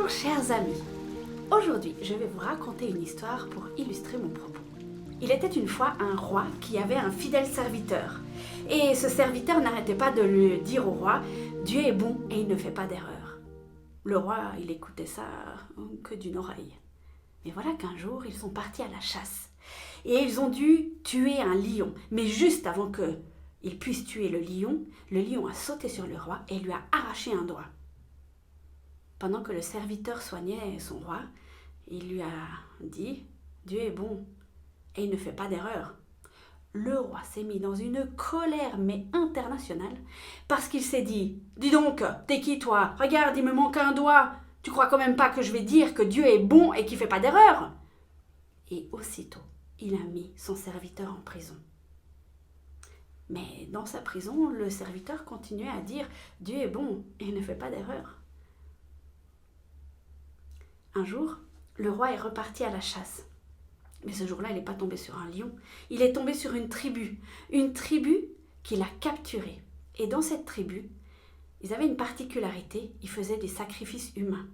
Bonjour chers amis, aujourd'hui je vais vous raconter une histoire pour illustrer mon propos. Il était une fois un roi qui avait un fidèle serviteur et ce serviteur n'arrêtait pas de lui dire au roi « Dieu est bon et il ne fait pas d'erreur ». Le roi il écoutait ça que d'une oreille. Mais voilà qu'un jour ils sont partis à la chasse et ils ont dû tuer un lion, mais juste avant qu'ils puissent tuer le lion a sauté sur le roi et lui a arraché un doigt. Pendant que le serviteur soignait son roi, il lui a dit « Dieu est bon et il ne fait pas d'erreur ». Le roi s'est mis dans une colère mais internationale parce qu'il s'est dit « Dis donc, t'es qui toi? Regarde, il me manque un doigt. Tu crois quand même pas que je vais dire que Dieu est bon et qu'il ne fait pas d'erreur ?» Et aussitôt, il a mis son serviteur en prison. Mais dans sa prison, le serviteur continuait à dire « Dieu est bon et il ne fait pas d'erreur ». Un jour, le roi est reparti à la chasse. Mais ce jour-là, il n'est pas tombé sur un lion. Il est tombé sur une tribu qu'il a capturée. Et dans cette tribu, ils avaient une particularité, ils faisaient des sacrifices humains.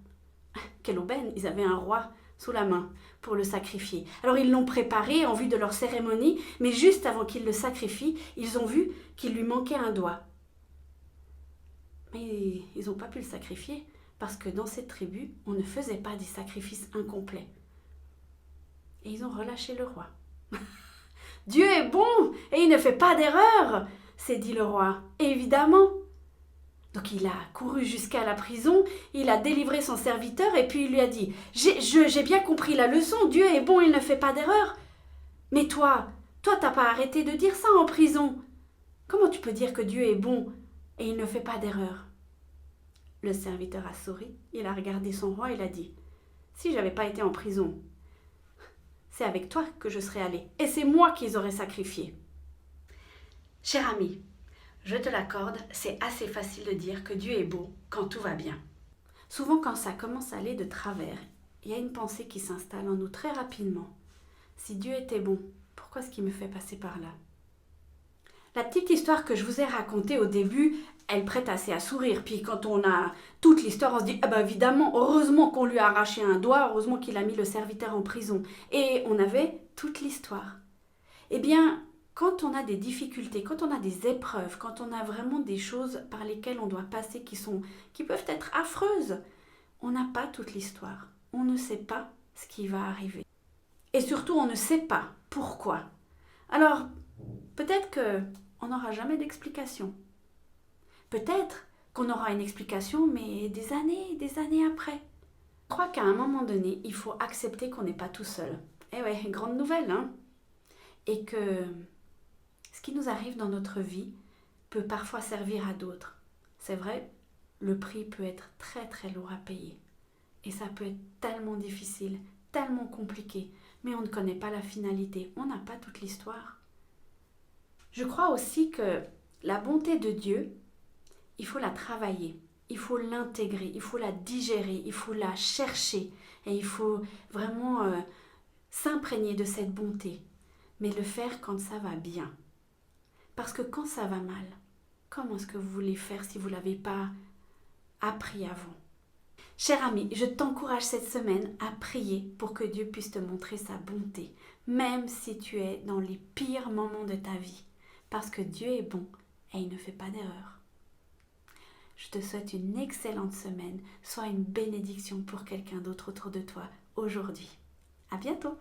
Quelle aubaine, ils avaient un roi sous la main pour le sacrifier. Alors ils l'ont préparé en vue de leur cérémonie, mais juste avant qu'ils le sacrifient, ils ont vu qu'il lui manquait un doigt. Mais ils n'ont pas pu le sacrifier, parce que dans cette tribu, on ne faisait pas des sacrifices incomplets. Et ils ont relâché le roi. « Dieu est bon et il ne fait pas d'erreur !» s'est dit le roi. Évidemment. Donc il a couru jusqu'à la prison, il a délivré son serviteur et puis il lui a dit « J'ai bien compris la leçon, Dieu est bon, il ne fait pas d'erreur. Mais toi, t'as pas arrêté de dire ça en prison. Comment tu peux dire que Dieu est bon et il ne fait pas d'erreur ?» Le serviteur a souri, il a regardé son roi et il a dit « Si j'avais pas été en prison, c'est avec toi que je serais allé, et c'est moi qu'ils auraient sacrifié. » Cher ami, je te l'accorde, c'est assez facile de dire que Dieu est beau quand tout va bien. Souvent quand ça commence à aller de travers, il y a une pensée qui s'installe en nous très rapidement. Si Dieu était bon, pourquoi est-ce qu'il me fait passer par là? La petite histoire que je vous ai racontée au début, elle prête assez à sourire. Puis quand on a toute l'histoire, on se dit « Ah ben évidemment, heureusement qu'on lui a arraché un doigt, heureusement qu'il a mis le serviteur en prison. » Et on avait toute l'histoire. Eh bien, quand on a des difficultés, quand on a des épreuves, quand on a vraiment des choses par lesquelles on doit passer qui peuvent être affreuses, on n'a pas toute l'histoire. On ne sait pas ce qui va arriver. Et surtout, on ne sait pas pourquoi. Alors, peut-être qu'on n'aura jamais d'explication. Peut-être qu'on aura une explication, mais des années après. Je crois qu'à un moment donné, il faut accepter qu'on n'est pas tout seul. Eh ouais, grande nouvelle, hein? Et que ce qui nous arrive dans notre vie peut parfois servir à d'autres. C'est vrai, le prix peut être très très lourd à payer. Et ça peut être tellement difficile, tellement compliqué, mais on ne connaît pas la finalité, on n'a pas toute l'histoire. Je crois aussi que la bonté de Dieu, il faut la travailler, il faut l'intégrer, il faut la digérer, il faut la chercher et il faut vraiment s'imprégner de cette bonté, mais le faire quand ça va bien. Parce que quand ça va mal, comment est-ce que vous voulez faire si vous ne l'avez pas appris avant? Cher ami, je t'encourage cette semaine à prier pour que Dieu puisse te montrer sa bonté, même si tu es dans les pires moments de ta vie, parce que Dieu est bon et il ne fait pas d'erreur. Je te souhaite une excellente semaine, sois une bénédiction pour quelqu'un d'autre autour de toi aujourd'hui. À bientôt!